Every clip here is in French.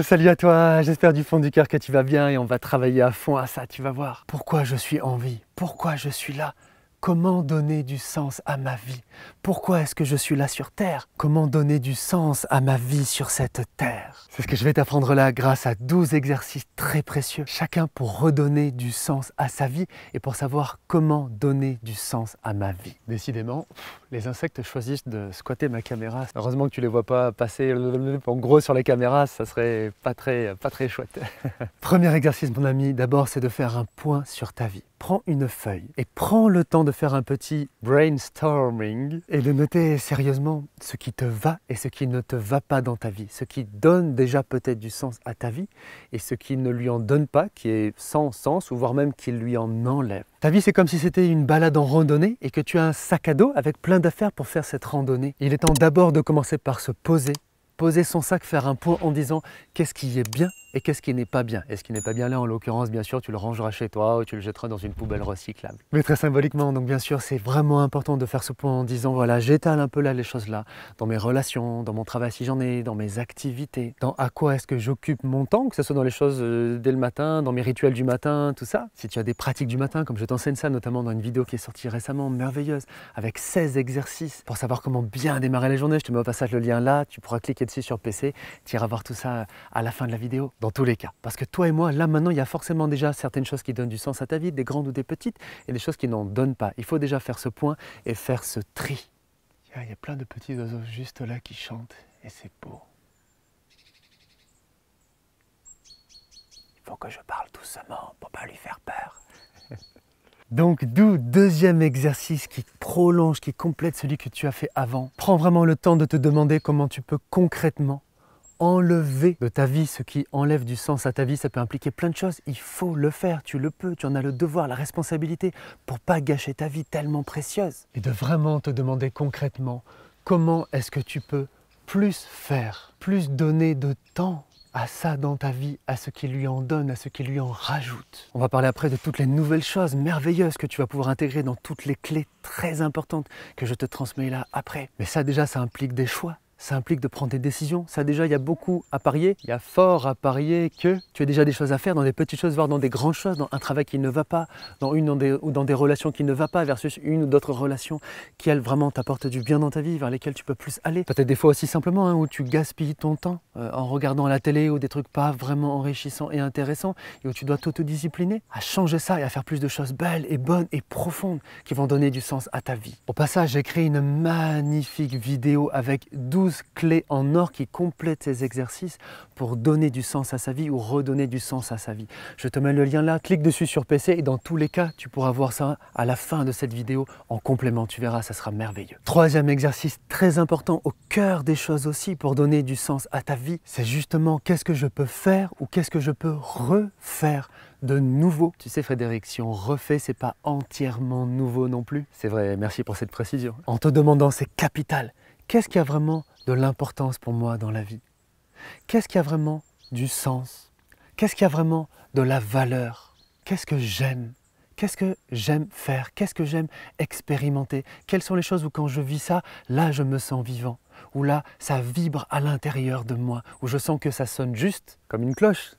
Salut à toi, j'espère du fond du cœur que tu vas bien et on va travailler à fond à ça, tu vas voir. Pourquoi je suis en vie? Pourquoi je suis là? Comment donner du sens à ma vie? Pourquoi est-ce que je suis là sur Terre? Comment donner du sens à ma vie sur cette Terre? C'est ce que je vais t'apprendre là grâce à 12 exercices très précieux, chacun pour redonner du sens à sa vie et pour savoir comment donner du sens à ma vie. Décidément, les insectes choisissent de squatter ma caméra. Heureusement que tu les vois pas passer en gros sur la caméra, ça serait pas très chouette. Premier exercice mon ami, d'abord c'est de faire un point sur ta vie. Prends une feuille et prends le temps de faire un petit brainstorming et de noter sérieusement ce qui te va et ce qui ne te va pas dans ta vie, ce qui donne déjà peut-être du sens à ta vie et ce qui ne lui en donne pas, qui est sans sens ou voire même qui lui en enlève. Ta vie c'est comme si c'était une balade en randonnée et que tu as un sac à dos avec plein d'affaires pour faire cette randonnée. Il est temps d'abord de commencer par se poser son sac, faire un point en disant qu'est-ce qui est bien et qu'est-ce qui n'est pas bien. Et ce qui n'est pas bien là, en l'occurrence, bien sûr, tu le rangeras chez toi ou tu le jetteras dans une poubelle recyclable. Mais très symboliquement, donc bien sûr, c'est vraiment important de faire ce point en disant voilà, j'étale un peu là les choses là, dans mes relations, dans mon travail si j'en ai, dans mes activités, dans à quoi est-ce que j'occupe mon temps, que ce soit dans les choses dès le matin, dans mes rituels du matin, tout ça. Si tu as des pratiques du matin, comme je t'enseigne ça, notamment dans une vidéo qui est sortie récemment, merveilleuse, avec 16 exercices pour savoir comment bien démarrer la journée, je te mets au passage le lien là, tu pourras cliquer dessus sur PC, tu iras voir tout ça à la fin de la vidéo. Dans tous les cas. Parce que toi et moi, là maintenant, il y a forcément déjà certaines choses qui donnent du sens à ta vie, des grandes ou des petites, et des choses qui n'en donnent pas. Il faut déjà faire ce point et faire ce tri. Il y a plein de petits oiseaux juste là qui chantent, et c'est beau. Il faut que je parle doucement pour pas lui faire peur. Donc d'où deuxième exercice qui prolonge, qui complète celui que tu as fait avant. Prends vraiment le temps de te demander comment tu peux concrètement enlever de ta vie ce qui enlève du sens à ta vie. Ça peut impliquer plein de choses, il faut le faire, tu le peux, tu en as le devoir, la responsabilité pour pas gâcher ta vie tellement précieuse. Et de vraiment te demander concrètement comment est-ce que tu peux plus faire, plus donner de temps à ça dans ta vie, à ce qui lui en donne, à ce qui lui en rajoute. On va parler après de toutes les nouvelles choses merveilleuses que tu vas pouvoir intégrer dans toutes les clés très importantes que je te transmets là après. Mais ça déjà, ça implique des choix. Ça implique de prendre des décisions. Ça déjà, il y a beaucoup à parier. Il y a fort à parier que tu as déjà des choses à faire dans des petites choses, voire dans des grandes choses, dans un travail qui ne va pas, ou dans des relations qui ne va pas, versus une ou d'autres relations qui, elles, vraiment t'apportent du bien dans ta vie, vers lesquelles tu peux plus aller. Peut-être des fois aussi simplement, où tu gaspilles ton temps en regardant la télé ou des trucs pas vraiment enrichissants et intéressants, et où tu dois t'autodiscipliner à changer ça et à faire plus de choses belles et bonnes et profondes qui vont donner du sens à ta vie. Au passage, j'ai créé une magnifique vidéo avec 12 clés en or qui complètent ces exercices pour donner du sens à sa vie ou redonner du sens à sa vie. Je te mets le lien là, clique dessus sur PC et dans tous les cas, tu pourras voir ça à la fin de cette vidéo en complément. Tu verras, ça sera merveilleux. Troisième exercice très important au cœur des choses aussi pour donner du sens à ta vie, c'est justement qu'est-ce que je peux faire ou qu'est-ce que je peux refaire de nouveau. Tu sais Frédéric, si on refait, c'est pas entièrement nouveau non plus. C'est vrai, merci pour cette précision. En te demandant, c'est capital. Qu'est-ce qui a vraiment de l'importance pour moi dans la vie? Qu'est-ce qui a vraiment du sens? Qu'est-ce qui a vraiment de la valeur? Qu'est-ce que j'aime? Qu'est-ce que j'aime faire? Qu'est-ce que j'aime expérimenter? Quelles sont les choses où quand je vis ça, là je me sens vivant? Où là ça vibre à l'intérieur de moi? Où je sens que ça sonne juste comme une cloche?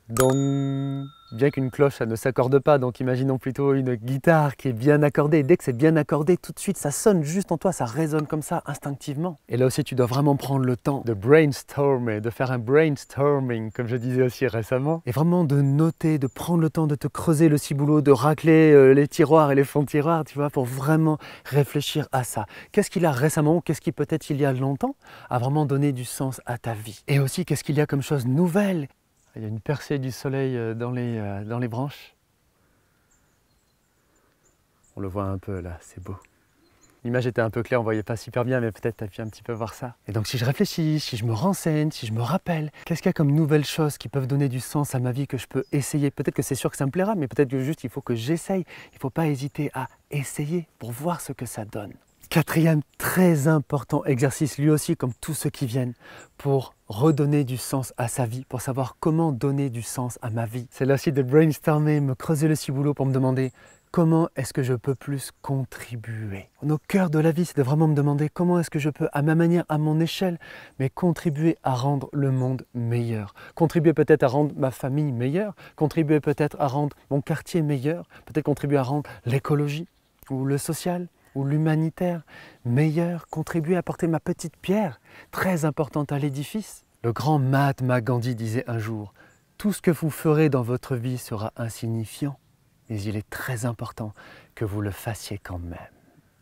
Bien qu'une cloche, ça ne s'accorde pas, donc imaginons plutôt une guitare qui est bien accordée. Et dès que c'est bien accordé, tout de suite, ça sonne juste en toi, ça résonne comme ça, instinctivement. Et là aussi, tu dois vraiment prendre le temps de brainstormer, de faire un brainstorming, comme je disais aussi récemment. Et vraiment de noter, de prendre le temps de te creuser le ciboulot, de racler les tiroirs et les fonds de tiroirs, tu vois, pour vraiment réfléchir à ça. Qu'est-ce qu'il y a récemment, ou qu'est-ce qui peut-être il y a longtemps, a vraiment donné du sens à ta vie? Et aussi, qu'est-ce qu'il y a comme chose nouvelle? Il y a une percée du soleil dans les branches. On le voit un peu là, c'est beau. L'image était un peu claire, on ne voyait pas super bien, mais peut-être tu as pu un petit peu voir ça. Et donc si je réfléchis, si je me renseigne, si je me rappelle, qu'est-ce qu'il y a comme nouvelles choses qui peuvent donner du sens à ma vie que je peux essayer? Peut-être que c'est sûr que ça me plaira, mais peut-être que juste il faut que j'essaye. Il ne faut pas hésiter à essayer pour voir ce que ça donne. Quatrième très important exercice, lui aussi comme tous ceux qui viennent, pour redonner du sens à sa vie, pour savoir comment donner du sens à ma vie. C'est là aussi de brainstormer, me creuser le ciboulot pour me demander comment est-ce que je peux plus contribuer? Au cœur de la vie, c'est de vraiment me demander comment est-ce que je peux, à ma manière, à mon échelle, mais contribuer à rendre le monde meilleur. Contribuer peut-être à rendre ma famille meilleure, contribuer peut-être à rendre mon quartier meilleur, peut-être contribuer à rendre l'écologie, ou le social, ou l'humanitaire meilleur, contribuer à apporter ma petite pierre, très importante à l'édifice. Le grand Mahatma Gandhi disait un jour, « Tout ce que vous ferez dans votre vie sera insignifiant, mais il est très important que vous le fassiez quand même. »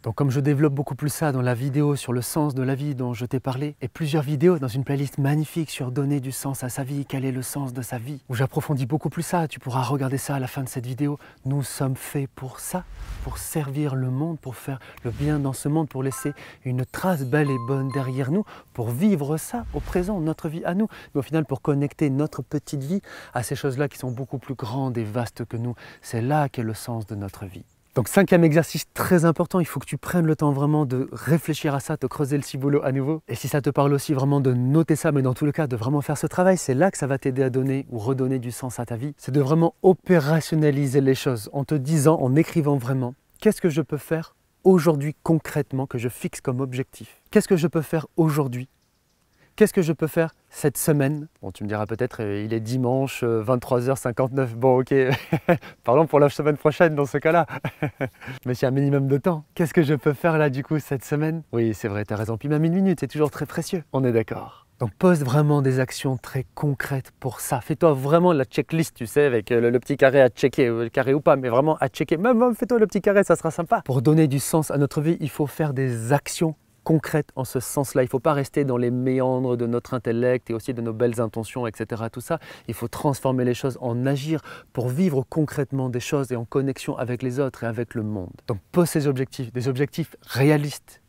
Donc comme je développe beaucoup plus ça dans la vidéo sur le sens de la vie dont je t'ai parlé, et plusieurs vidéos dans une playlist magnifique sur donner du sens à sa vie, quel est le sens de sa vie, où j'approfondis beaucoup plus ça, tu pourras regarder ça à la fin de cette vidéo. Nous sommes faits pour ça, pour servir le monde, pour faire le bien dans ce monde, pour laisser une trace belle et bonne derrière nous, pour vivre ça au présent, notre vie à nous, mais au final pour connecter notre petite vie à ces choses-là qui sont beaucoup plus grandes et vastes que nous. C'est là qu'est le sens de notre vie. Donc 5e exercice très important, il faut que tu prennes le temps vraiment de réfléchir à ça, de creuser le ciboulot à nouveau. Et si ça te parle aussi vraiment de noter ça, mais dans tous les cas de vraiment faire ce travail, c'est là que ça va t'aider à donner ou redonner du sens à ta vie. C'est de vraiment opérationnaliser les choses en te disant, en écrivant vraiment, qu'est-ce que je peux faire aujourd'hui concrètement que je fixe comme objectif? Qu'est-ce que je peux faire aujourd'hui? Qu'est-ce que je peux faire cette semaine? Bon, tu me diras peut-être, il est dimanche, 23h59. Bon, ok, parlons pour la semaine prochaine dans ce cas-là. Mais c'est un minimum de temps. Qu'est-ce que je peux faire là, du coup, cette semaine? Oui, c'est vrai, tu as raison. Puis même 1 minute, c'est toujours très précieux. On est d'accord. Donc, pose vraiment des actions très concrètes pour ça. Fais-toi vraiment la checklist, tu sais, avec le petit carré à checker, le carré ou pas, mais vraiment à checker. Même fais-toi le petit carré, ça sera sympa. Pour donner du sens à notre vie, il faut faire des actions concrète en ce sens-là. Il ne faut pas rester dans les méandres de notre intellect et aussi de nos belles intentions, etc. Tout ça, il faut transformer les choses en agir pour vivre concrètement des choses et en connexion avec les autres et avec le monde. Donc pose ces objectifs, des objectifs réalistes,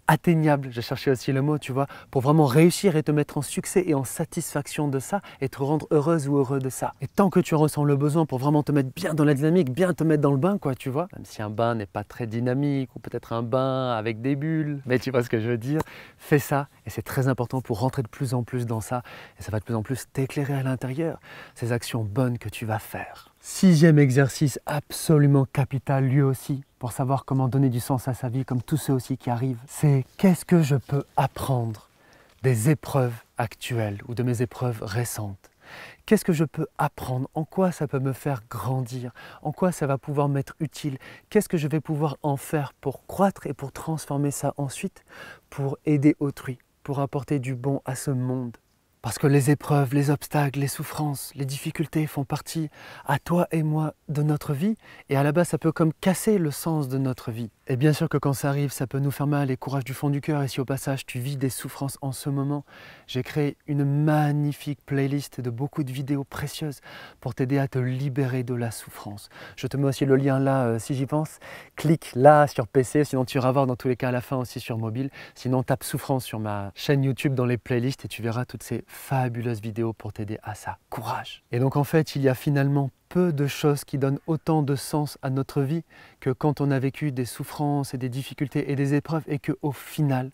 atteignables, j'ai cherché aussi le mot, tu vois, pour vraiment réussir et te mettre en succès et en satisfaction de ça et te rendre heureuse ou heureux de ça. Et tant que tu ressens le besoin pour vraiment te mettre bien dans la dynamique, bien te mettre dans le bain, quoi, tu vois, même si un bain n'est pas très dynamique ou peut-être un bain avec des bulles, mais tu vois ce que je veux dire, fais ça et c'est très important pour rentrer de plus en plus dans ça et ça va de plus en plus t'éclairer à l'intérieur, ces actions bonnes que tu vas faire. 6e exercice absolument capital lui aussi, pour savoir comment donner du sens à sa vie, comme tous ceux aussi qui arrivent, c'est qu'est-ce que je peux apprendre des épreuves actuelles ou de mes épreuves récentes? Qu'est-ce que je peux apprendre? En quoi ça peut me faire grandir? En quoi ça va pouvoir m'être utile? Qu'est-ce que je vais pouvoir en faire pour croître et pour transformer ça ensuite, pour aider autrui, pour apporter du bon à ce monde? Parce que les épreuves, les obstacles, les souffrances, les difficultés font partie, à toi et moi, de notre vie. Et à la base, ça peut comme casser le sens de notre vie. Et bien sûr que quand ça arrive, ça peut nous faire mal et courage du fond du cœur. Et si au passage, tu vis des souffrances en ce moment, j'ai créé une magnifique playlist de beaucoup de vidéos précieuses pour t'aider à te libérer de la souffrance. Je te mets aussi le lien là, si j'y pense. Clique là sur PC, sinon tu iras voir dans tous les cas à la fin aussi sur mobile. Sinon, tape souffrance sur ma chaîne YouTube dans les playlists et tu verras toutes ces fabuleuses vidéos pour t'aider à ça. Courage! Et donc en fait, il y a finalement peu de choses qui donnent autant de sens à notre vie que quand on a vécu des souffrances et des difficultés et des épreuves et qu'au final,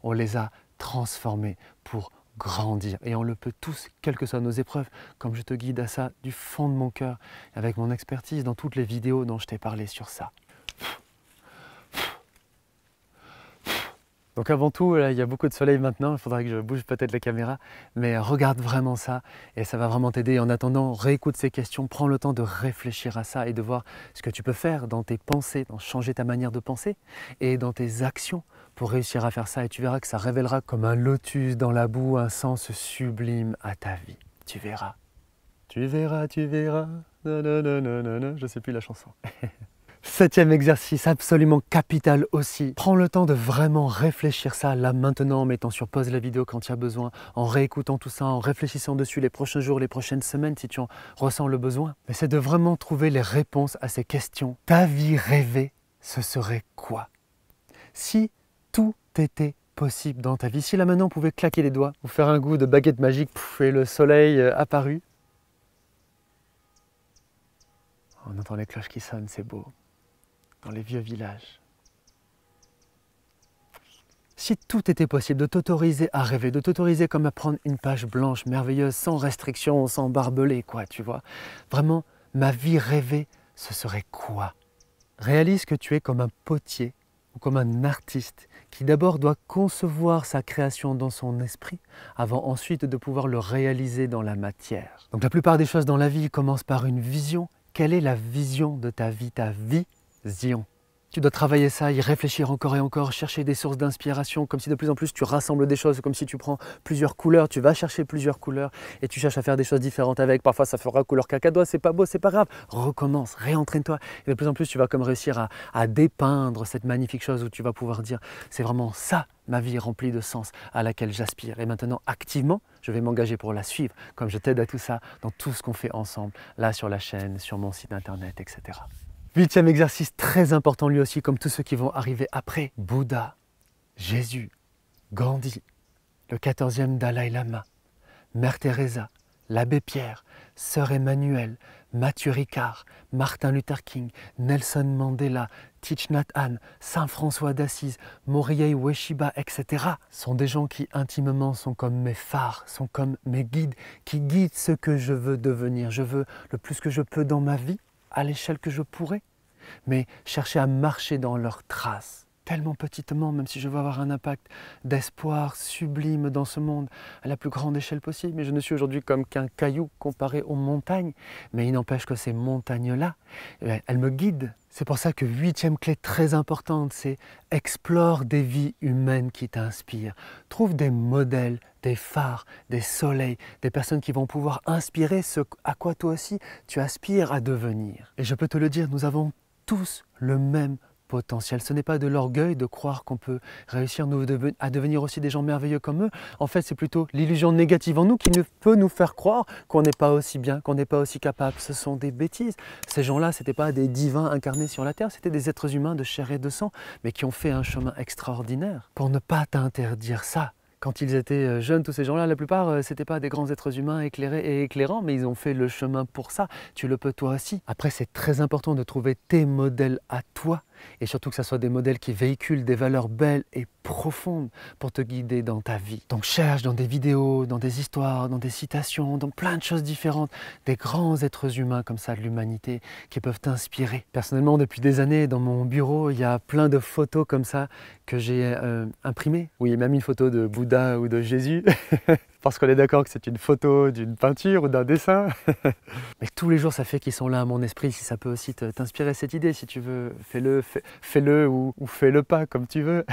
on les a transformées pour grandir. Et on le peut tous, quelles que soient nos épreuves, comme je te guide à ça du fond de mon cœur, avec mon expertise dans toutes les vidéos dont je t'ai parlé sur ça. Donc avant tout, là, il y a beaucoup de soleil maintenant, il faudrait que je bouge peut-être la caméra, mais regarde vraiment ça et ça va vraiment t'aider. En attendant, réécoute ces questions, prends le temps de réfléchir à ça et de voir ce que tu peux faire dans tes pensées, dans changer ta manière de penser et dans tes actions pour réussir à faire ça. Et tu verras que ça révélera comme un lotus dans la boue un sens sublime à ta vie. Tu verras. Tu verras, tu verras. Je ne sais plus la chanson. 7e exercice absolument capital aussi. Prends le temps de vraiment réfléchir ça là maintenant en mettant sur pause la vidéo quand il y a besoin, en réécoutant tout ça, en réfléchissant dessus les prochains jours, les prochaines semaines si tu en ressens le besoin. Mais c'est de vraiment trouver les réponses à ces questions. Ta vie rêvée, ce serait quoi? Si tout était possible dans ta vie, si là maintenant on pouvait claquer les doigts ou faire un goût de baguette magique et le soleil apparu. On entend les cloches qui sonnent, c'est beau. Dans les vieux villages. Si tout était possible, de t'autoriser à rêver, de t'autoriser comme à prendre une page blanche merveilleuse, sans restriction, sans barbelé, quoi, tu vois. Vraiment, ma vie rêvée, ce serait quoi? Réalise que tu es comme un potier ou comme un artiste qui d'abord doit concevoir sa création dans son esprit avant ensuite de pouvoir le réaliser dans la matière. Donc la plupart des choses dans la vie commencent par une vision. Quelle est la vision de ta vie, ta vision? Tu dois travailler ça, y réfléchir encore et encore, chercher des sources d'inspiration, comme si de plus en plus tu rassembles des choses, comme si tu prends plusieurs couleurs, tu vas chercher plusieurs couleurs et tu cherches à faire des choses différentes avec. Parfois ça fera couleur cacadois, c'est pas beau, c'est pas grave. Recommence, réentraîne-toi. Et de plus en plus tu vas comme réussir à dépeindre cette magnifique chose où tu vas pouvoir dire c'est vraiment ça ma vie remplie de sens à laquelle j'aspire. Et maintenant activement, je vais m'engager pour la suivre, comme je t'aide à tout ça dans tout ce qu'on fait ensemble, là sur la chaîne, sur mon site internet, etc. 8e exercice très important lui aussi, comme tous ceux qui vont arriver après. Bouddha, Jésus, Gandhi, le 14e Dalai Lama, Mère Teresa, l'abbé Pierre, Sœur Emmanuel, Mathieu Ricard, Martin Luther King, Nelson Mandela, Thich Nhat Hanh, Saint François d'Assise, Morihei Ueshiba, etc. sont des gens qui intimement sont comme mes phares, sont comme mes guides, qui guident ce que je veux devenir. Je veux le plus que je peux dans ma vie, à l'échelle que je pourrais, mais chercher à marcher dans leurs traces, tellement petitement, même si je veux avoir un impact d'espoir sublime dans ce monde à la plus grande échelle possible. Mais je ne suis aujourd'hui comme qu'un caillou comparé aux montagnes, mais il n'empêche que ces montagnes-là, elles me guident. C'est pour ça que 8e clé très importante, c'est explore des vies humaines qui t'inspirent. Trouve des modèles, des phares, des soleils, des personnes qui vont pouvoir inspirer ce à quoi toi aussi tu aspires à devenir. Et je peux te le dire, nous avons tous le même potentiel. Ce n'est pas de l'orgueil de croire qu'on peut réussir à devenir aussi des gens merveilleux comme eux. En fait, c'est plutôt l'illusion négative en nous qui peut nous faire croire qu'on n'est pas aussi bien, qu'on n'est pas aussi capable. Ce sont des bêtises. Ces gens-là, ce n'étaient pas des divins incarnés sur la terre, c'était des êtres humains de chair et de sang, mais qui ont fait un chemin extraordinaire. Pour ne pas t'interdire ça, quand ils étaient jeunes, tous ces gens-là, la plupart, ce n'étaient pas des grands êtres humains éclairés et éclairants, mais ils ont fait le chemin pour ça. Tu le peux toi aussi. Après, c'est très important de trouver tes modèles à toi, et surtout que ce soit des modèles qui véhiculent des valeurs belles et profondes pour te guider dans ta vie. Donc cherche dans des vidéos, dans des histoires, dans des citations, dans plein de choses différentes, des grands êtres humains comme ça de l'humanité qui peuvent t'inspirer. Personnellement, depuis des années, dans mon bureau, il y a plein de photos comme ça que j'ai imprimées. Oui, même une photo de Bouddha ou de Jésus, parce qu'on est d'accord que c'est une photo d'une peinture ou d'un dessin. Mais tous les jours, ça fait qu'ils sont là à mon esprit. Si ça peut aussi t'inspirer cette idée, si tu veux, fais-le ou fais-le pas, comme tu veux.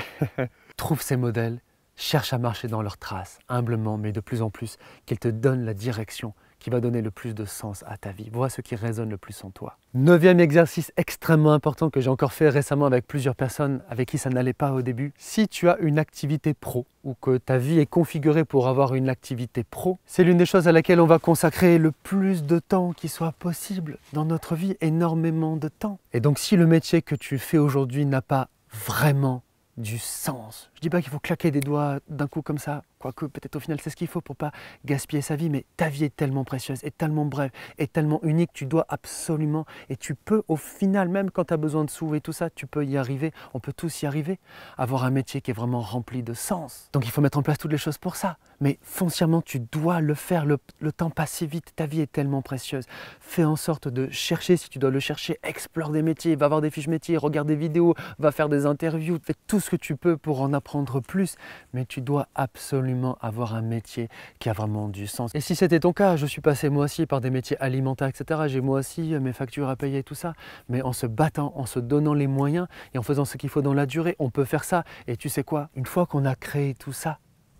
Trouve ces modèles, cherche à marcher dans leurs traces, humblement, mais de plus en plus, qu'ils te donnent la direction qui va donner le plus de sens à ta vie. Vois ce qui résonne le plus en toi. 9e exercice extrêmement important que j'ai encore fait récemment avec plusieurs personnes avec qui ça n'allait pas au début. Si tu as une activité pro ou que ta vie est configurée pour avoir une activité pro, c'est l'une des choses à laquelle on va consacrer le plus de temps qui soit possible dans notre vie, énormément de temps. Et donc si le métier que tu fais aujourd'hui n'a pas vraiment du sens. Je ne dis pas qu'il faut claquer des doigts d'un coup comme ça, quoique peut-être au final c'est ce qu'il faut pour ne pas gaspiller sa vie, mais ta vie est tellement précieuse, est tellement brève, est tellement unique, tu dois absolument, et tu peux au final, même quand tu as besoin de sous et tout ça, tu peux y arriver, on peut tous y arriver, avoir un métier qui est vraiment rempli de sens. Donc il faut mettre en place toutes les choses pour ça, mais foncièrement tu dois le faire, le temps passe si vite, ta vie est tellement précieuse. Fais en sorte de chercher, si tu dois le chercher, explore des métiers, va voir des fiches métiers, regarde des vidéos, va faire des interviews, fais tout ce que tu peux pour en apprendre plus, mais tu dois absolument avoir un métier qui a vraiment du sens. Et si c'était ton cas, je suis passé moi aussi par des métiers alimentaires, etc. J'ai moi aussi mes factures à payer et tout ça, mais en se battant, en se donnant les moyens et en faisant ce qu'il faut dans la durée, on peut faire ça. Et tu sais quoi, une fois qu'on a créé tout ça,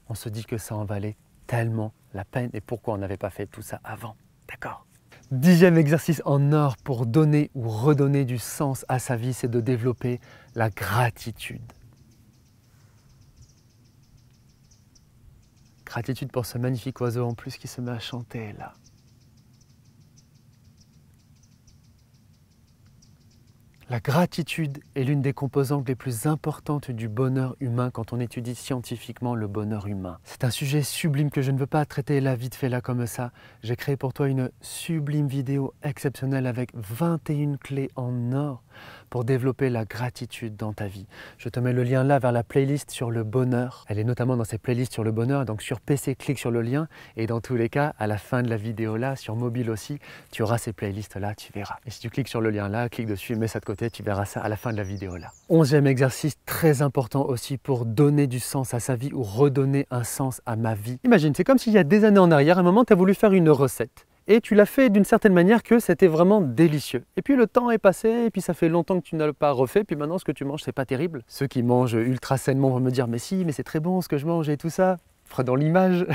on se dit que ça en valait tellement la peine et pourquoi on n'avait pas fait tout ça avant. D'accord ? 10e exercice en or pour donner ou redonner du sens à sa vie, c'est de développer la gratitude. Gratitude pour ce magnifique oiseau en plus qui se met à chanter là. La gratitude est l'une des composantes les plus importantes du bonheur humain quand on étudie scientifiquement le bonheur humain. C'est un sujet sublime que je ne veux pas traiter là vite fait là comme ça. J'ai créé pour toi une sublime vidéo exceptionnelle avec 21 clés en or pour développer la gratitude dans ta vie. Je te mets le lien là vers la playlist sur le bonheur. Elle est notamment dans ces playlists sur le bonheur, donc sur PC, clique sur le lien et dans tous les cas, à la fin de la vidéo là, sur mobile aussi, tu auras ces playlists là, tu verras. Et si tu cliques sur le lien là, clique dessus, mets ça de côté. écouter, tu verras ça à la fin de la vidéo là. 11e exercice très important aussi pour donner du sens à sa vie ou redonner un sens à ma vie. Imagine, c'est comme s'il y a des années en arrière, à un moment tu as voulu faire une recette. Et tu l'as fait d'une certaine manière que c'était vraiment délicieux. Et puis le temps est passé, et puis ça fait longtemps que tu n'as pas refait, puis maintenant ce que tu manges c'est pas terrible. Ceux qui mangent ultra sainement vont me dire mais si, mais c'est très bon ce que je mange et tout ça. Dans l'image.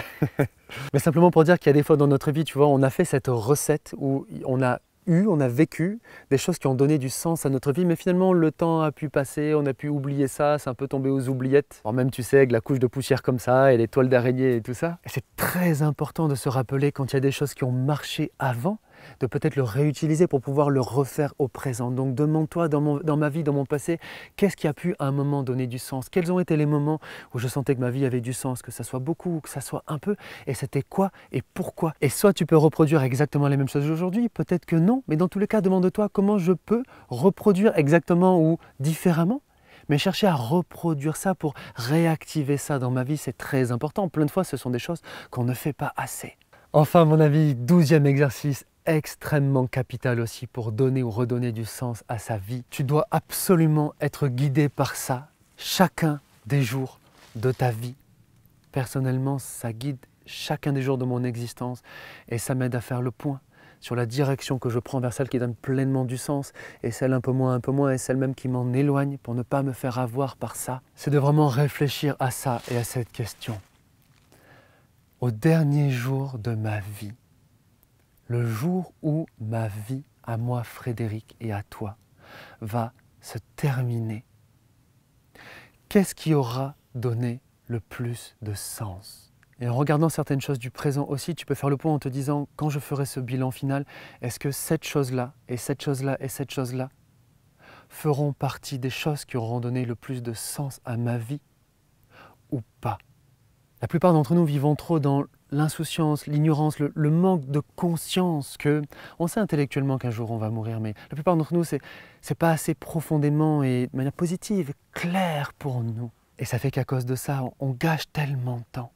Mais simplement pour dire qu'il y a des fois dans notre vie, tu vois, on a fait cette recette où on a vécu des choses qui ont donné du sens à notre vie, mais finalement le temps a pu passer, on a pu oublier ça, c'est un peu tombé aux oubliettes. Alors même tu sais, avec la couche de poussière comme ça, et les toiles d'araignée et tout ça. Et c'est très important de se rappeler quand il y a des choses qui ont marché avant, de peut-être le réutiliser pour pouvoir le refaire au présent. Donc demande-toi dans ma vie, dans mon passé, qu'est-ce qui a pu à un moment donner du sens? Quels ont été les moments où je sentais que ma vie avait du sens, que ça soit beaucoup ou que ça soit un peu, et c'était quoi et pourquoi? Et soit tu peux reproduire exactement les mêmes choses aujourd'hui, peut-être que non, mais dans tous les cas, demande-toi comment je peux reproduire exactement ou différemment. Mais chercher à reproduire ça pour réactiver ça dans ma vie, c'est très important. Plein de fois, ce sont des choses qu'on ne fait pas assez. Enfin, mon ami, 12e exercice, extrêmement capital aussi pour donner ou redonner du sens à sa vie. Tu dois absolument être guidé par ça chacun des jours de ta vie. Personnellement, ça guide chacun des jours de mon existence et ça m'aide à faire le point sur la direction que je prends vers celle qui donne pleinement du sens et celle un peu moins, et celle même qui m'en éloigne pour ne pas me faire avoir par ça. C'est de vraiment réfléchir à ça et à cette question. Au dernier jour de ma vie, le jour où ma vie, à moi Frédéric et à toi, va se terminer, qu'est-ce qui aura donné le plus de sens? Et en regardant certaines choses du présent aussi, tu peux faire le point en te disant, quand je ferai ce bilan final, est-ce que cette chose-là, et cette chose-là, et cette chose-là feront partie des choses qui auront donné le plus de sens à ma vie ou pas? La plupart d'entre nous vivons trop dans l'insouciance, l'ignorance, le manque de conscience que on sait intellectuellement qu'un jour on va mourir, mais la plupart d'entre nous, c'est pas assez profondément et de manière positive, claire pour nous. Et ça fait qu'à cause de ça, on gâche tellement de temps,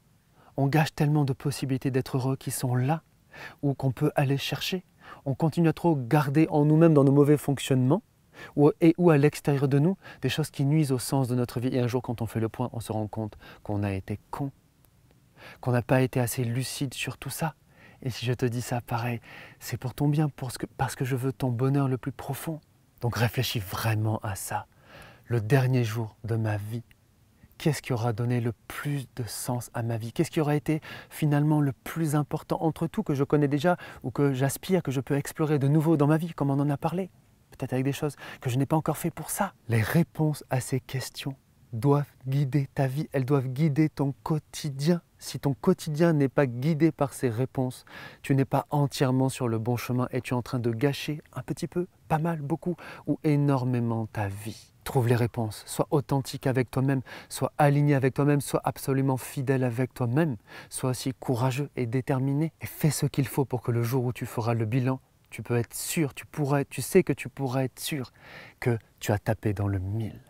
on gâche tellement de possibilités d'être heureux qui sont là, ou qu'on peut aller chercher. On continue à trop garder en nous-mêmes dans nos mauvais fonctionnements, ou à l'extérieur de nous, des choses qui nuisent au sens de notre vie. Et un jour, quand on fait le point, on se rend compte qu'on a été con, qu'on n'a pas été assez lucide sur tout ça. Et si je te dis ça, pareil, c'est pour ton bien, parce que je veux ton bonheur le plus profond. Donc réfléchis vraiment à ça. Le dernier jour de ma vie, qu'est-ce qui aura donné le plus de sens à ma vie? Qu'est-ce qui aura été finalement le plus important entre tout que je connais déjà ou que j'aspire, que je peux explorer de nouveau dans ma vie, comme on en a parlé? Peut-être avec des choses que je n'ai pas encore fait pour ça. Les réponses à ces questions doivent guider ta vie, elles doivent guider ton quotidien. Si ton quotidien n'est pas guidé par ces réponses, tu n'es pas entièrement sur le bon chemin et tu es en train de gâcher un petit peu, pas mal, beaucoup ou énormément ta vie. Trouve les réponses, sois authentique avec toi-même, sois aligné avec toi-même, sois absolument fidèle avec toi-même, sois aussi courageux et déterminé et fais ce qu'il faut pour que le jour où tu feras le bilan, tu peux être sûr, tu sais que tu pourras être sûr que tu as tapé dans le 1000.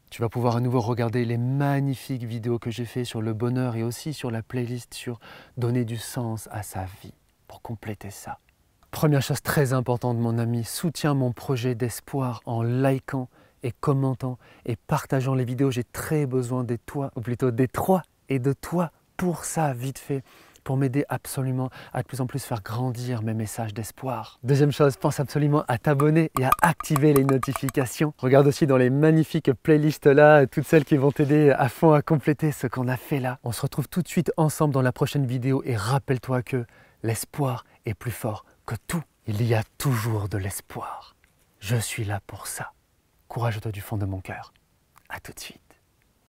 Tu vas pouvoir à nouveau regarder les magnifiques vidéos que j'ai fait sur le bonheur et aussi sur la playlist sur donner du sens à sa vie pour compléter ça. Première chose très importante, mon ami, soutiens mon projet d'espoir en likant et commentant et partageant les vidéos. J'ai très besoin des toi, ou plutôt des trois et de toi pour ça, vite fait, pour m'aider absolument à de plus en plus faire grandir mes messages d'espoir. Deuxième chose, pense absolument à t'abonner et à activer les notifications. Regarde aussi dans les magnifiques playlists là, toutes celles qui vont t'aider à fond à compléter ce qu'on a fait là. On se retrouve tout de suite ensemble dans la prochaine vidéo et rappelle-toi que l'espoir est plus fort que tout. Il y a toujours de l'espoir. Je suis là pour ça. Courage à toi du fond de mon cœur. À tout de suite.